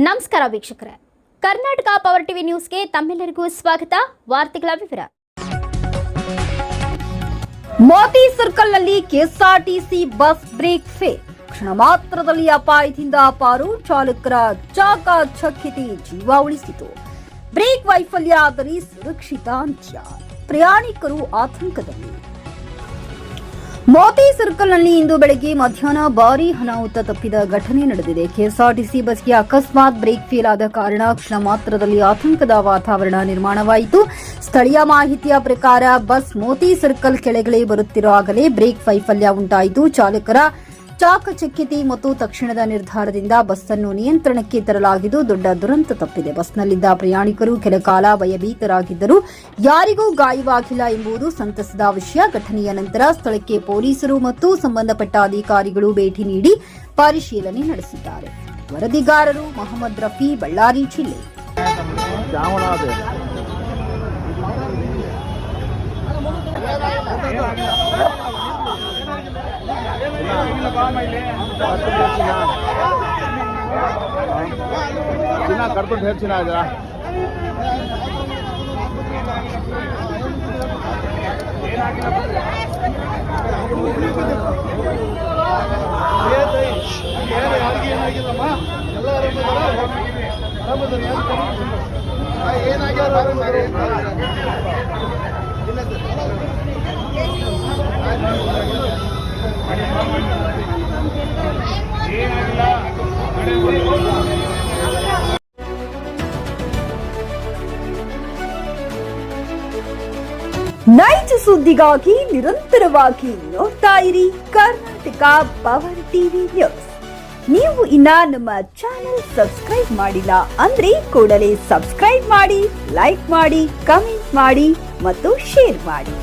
ನಮಸ್ಕಾರ ವೀಕ್ಷಕರೇ, Karnataka power TV ನ್ಯೂಸ್ಗೆ ತಮ್ಮೆಲ್ಲರಿಗೂ ಸ್ವಾಗತ. ವಾರ್ತೆಗಳ ವಿವರ. ಮೋತಿ ಸರ್ಕಲ್ನಲ್ಲಿ ಕೆಎಸ್ಆರ್ಟಿಸಿ ಬಸ್ ಬ್ರೇಕ್ ಫೇಲ್. ಕ್ಷಣ ಮಾತ್ರದಲ್ಲಿ ಅಪಾಯದಿಂದ ಪಾರು. ಚಾಲಕರ ಚಾಕಚಕ್ಯತೆ ಜೀವ ಉಳಿಸಿತು. ಬ್ರೇಕ್ ವೈಫಲ್ಯ ಆದರೆ ಸುರಕ್ಷಿತ ಅಂತ್ಯ. ಪ್ರಯಾಣಿಕರು ಆತಂಕದಲ್ಲಿ. ಮೋತಿ ಸರ್ಕಲ್ನಲ್ಲಿ ಇಂದು ಬೆಳಗ್ಗೆ ಮಧ್ಯಾಹ್ನ ಭಾರೀ ಅನಾಹುತ ತಪ್ಪಿದ ಘಟನೆ ನಡೆದಿದೆ. ಕೆಎಸ್ಆರ್ಟಿಸಿ ಬಸ್ಗೆ ಅಕಸ್ಮಾತ್ ಬ್ರೇಕ್ ಫೇಲ್ ಆದ ಕಾರಣ ಕ್ಷಣ ಮಾತ್ರದಲ್ಲಿ ಆತಂಕದ ವಾತಾವರಣ ನಿರ್ಮಾಣವಾಯಿತು. ಸ್ಥಳೀಯ ಮಾಹಿತಿಯ ಪ್ರಕಾರ ಬಸ್ ಮೋತಿ ಸರ್ಕಲ್ ಕೆಳಗಡೆ ಬರುತ್ತಿರುವಾಗಲೇ ಬ್ರೇಕ್ ವೈಫಲ್ಯ ಉಂಟಾಯಿತು. ಚಾಲಕರ ಚಾಕಚಕ್ಯತೆ ಮತ್ತು ತಕ್ಷಣದ ನಿರ್ಧಾರದಿಂದ ಬಸ್ ಅನ್ನು ನಿಯಂತ್ರಣಕ್ಕೆ ತರಲಾಗಿದ್ದು ದೊಡ್ಡ ದುರಂತ ತಪ್ಪಿದೆ. ಬಸ್ನಲ್ಲಿದ್ದ ಪ್ರಯಾಣಿಕರು ಕೆಲಕಾಲ ಭಯಭೀತರಾಗಿದ್ದರು. ಯಾರಿಗೂ ಗಾಯವಾಗಿಲ್ಲ ಎಂಬುದು ಸಂತಸದ ವಿಷಯ. ಘಟನೆಯ ನಂತರ ಸ್ಥಳಕ್ಕೆ ಪೊಲೀಸರು ಮತ್ತು ಸಂಬಂಧಪಟ್ಟ ಅಧಿಕಾರಿಗಳು ಭೇಟಿ ನೀಡಿ ಪರಿಶೀಲನೆ ನಡೆಸಿದ್ದಾರೆ. ವರದಿಗಾರರು ಮೊಹಮ್ಮದ್ ರಫಿ, ಬಳ್ಳಾರಿ ಜಿಲ್ಲೆ. ಚಿನ್ನ ಕರ್ಕೊಂಡು ಹೇಳಿ ಚಿನ್ನ ಇದ್ರ ನೈಜ ಸುದ್ದಿಗಾಗಿ ನಿರಂತರವಾಗಿ ನೋಡ್ತಾ ಇರಿ ಕರ್ನಾಟಕ ಪವರ್ ಟಿವಿ ನ್ಯೂಸ್. ನೀವು ಇನ್ನ ನಮ್ಮ ಚಾನೆಲ್ ಸಬ್ಸ್ಕ್ರೈಬ್ ಮಾಡಿಲ್ಲ ಅಂದ್ರೆ ಕೂಡಲೇ ಸಬ್ಸ್ಕ್ರೈಬ್ ಮಾಡಿ, ಲೈಕ್ ಮಾಡಿ, ಕಮೆಂಟ್ ಮಾಡಿ ಮತ್ತು ಶೇರ್ ಮಾಡಿ.